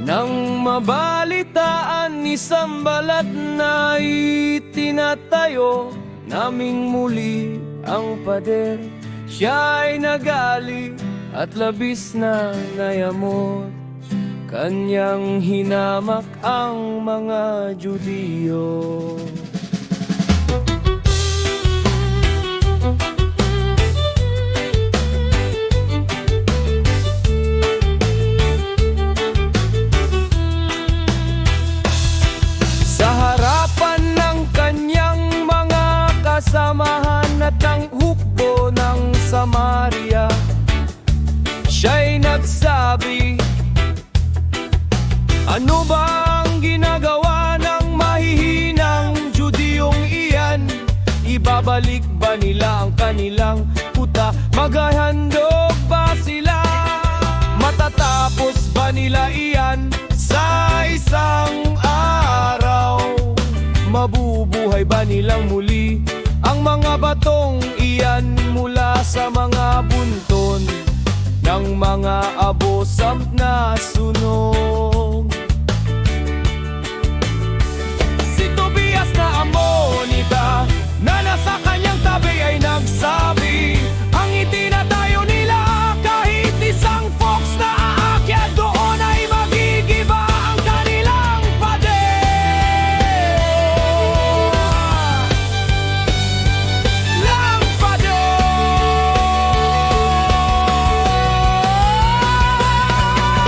Nang mabalitaan ni Sanballat na itinatayo naming muli ang pader, siya ay nagali at labis na nayamot. Kanyang hinamak ang mga Judiyo. Sa harapan ng kanyang mga kasamahan at ang hukbo ng Samaria, siya'y nagsabi, ano ba ang ginagawa ng mahihinang Judiyong iyan? Ibabalik ba nila ang kanilang puta? Maghahandog ba sila? Matatapos ba nila iyan sa isang araw? Mabubuhay ba nilang muli ang mga batong iyan mula sa mga bunton ng mga abosam na sunog? Si Tobias na Ammonita na nasa kanyang tabi ay nagsabi, ang itinatayo nila kahit isang fox na aakyat doon ay magigiba ang kanilang pader.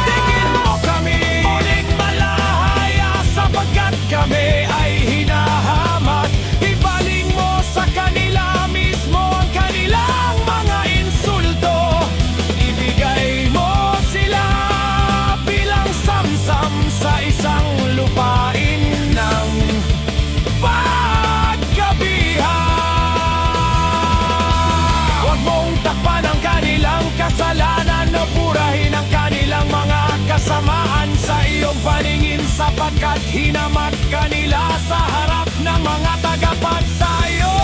Tingin mo kami muling malahaya sapagkat kami ay hinahamak. Ibaling mo sa kanila mismo ang kanilang mga insulto. Ibigay mo sila bilang samsam sa isang lupain ng pagkabihan. Huwag mong takpan ang kanilang kasalanan o purahin ang kanilang mga kasamaan sa iyong paningin, sapagkat hinamat kanila sa harap ng mga tagapagtayo.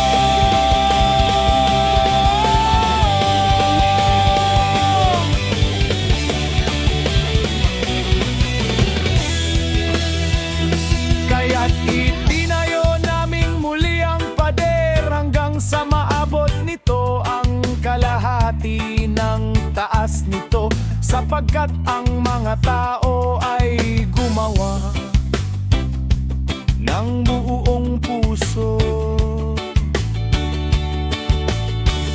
Kaya't itinayo naming muli ang pader hanggang sa maabot nito ang kalahati ng taas nito, sapagkat ang mga tao ay gumawa ng buong puso.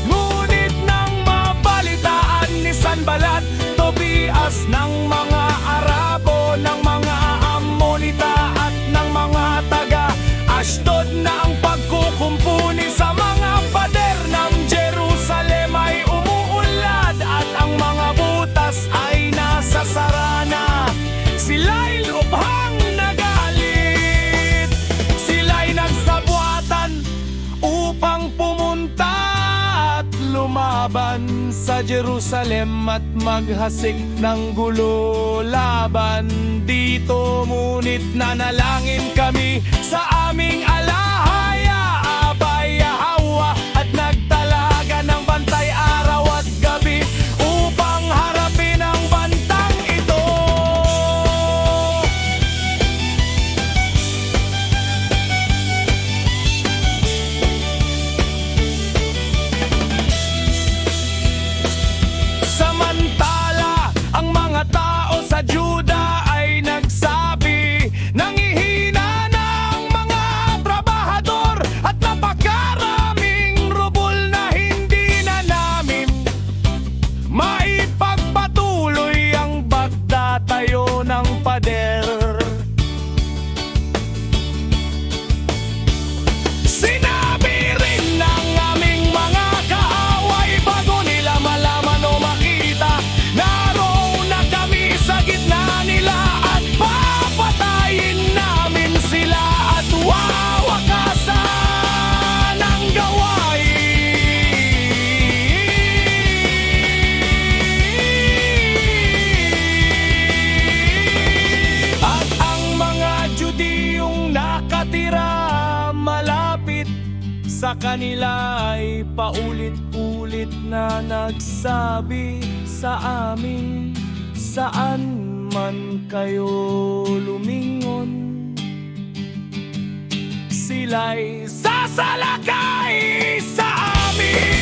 Ngunit nang mabalitaan ni Sanballat, Tobias ng mga Arabo, ng mga Ammonita at ng mga taga-Ashdod na ang pagkukumpuni sa mga pader ng Jerusalem ay umuunlad at ang mga butas ay nasasara na. Sila'y lubhang nagalit, sila'y nagsabuatan upang pumunta at lumaban sa Jerusalem at maghasik ng gulo laban dito. Ngunit nanalangin kami sa aming alahaya, Abay Yahweh, at nagtalaga ng bantay araw at gabi upang harapin ang bantang ito. Samantala, ang mga tao sa Juda ay nagsabi, nangihina na ang mga trabahador at napakaraming rubol na hindi na namin maipagpatuloy ang pagtatayo ng pader. Sinabi rin ng aming mga kaaway bago nila malaman o makita, naroon na kami sa gitna nila at papatayin namin sila at wawakasan ang gawain. At ang mga Judiyong nakatira malapit sa kanila ay paulit-ulit na nagsabi sa amin, saan man kayo lumingon, sila'y sasalakay sa amin.